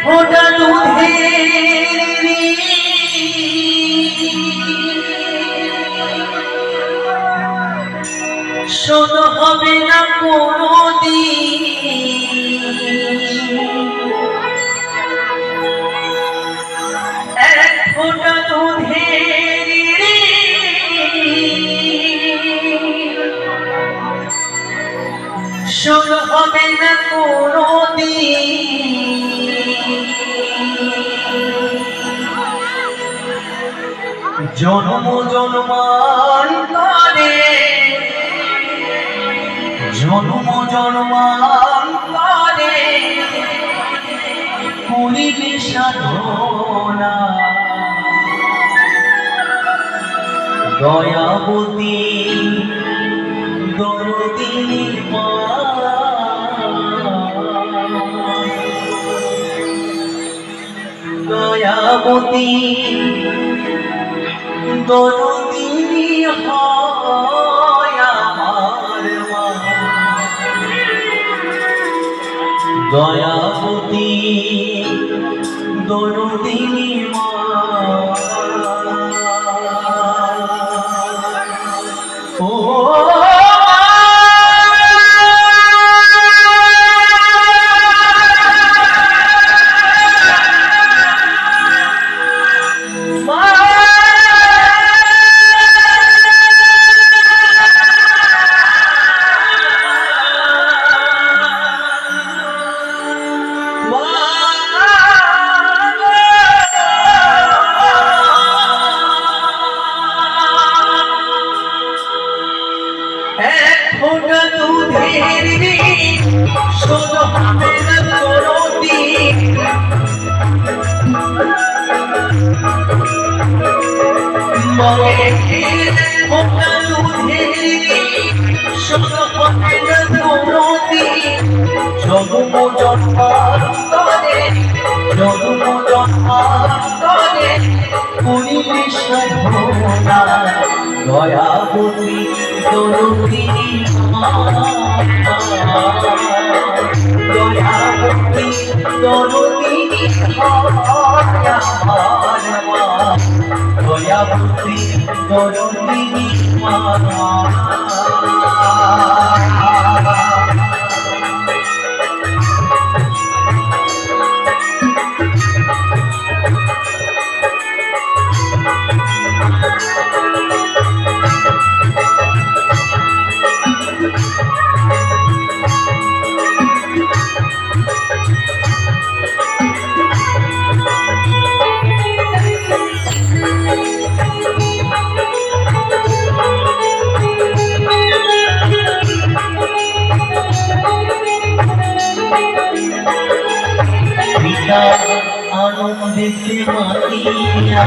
ফোঁটা দুধের শোধ হবে না কোনোদিন। এক ফোঁটা দুধের শোধ হবে না কোনোদিন। জন্ম জন্মান্তরে করিবে সাধনা দয়াবতী দরদিনী মা। দয়াবতী দরদিনী হয় আমার মা। দয়াবতী দরদিনী মা। ও ফোঁটা দুধের শোধ হবে না কোনোদিন। ফোঁটা দুধের শোধ হবে না কোনোদিন। জন্ম জন্মান্তরে করিবে সাধনা দয়াবতী দরদিনী মা। দয়াবতী দরদিনী হয় আমার মা। দয়াবতী দরদিনী মা। আনন্দেতে মাতিয়া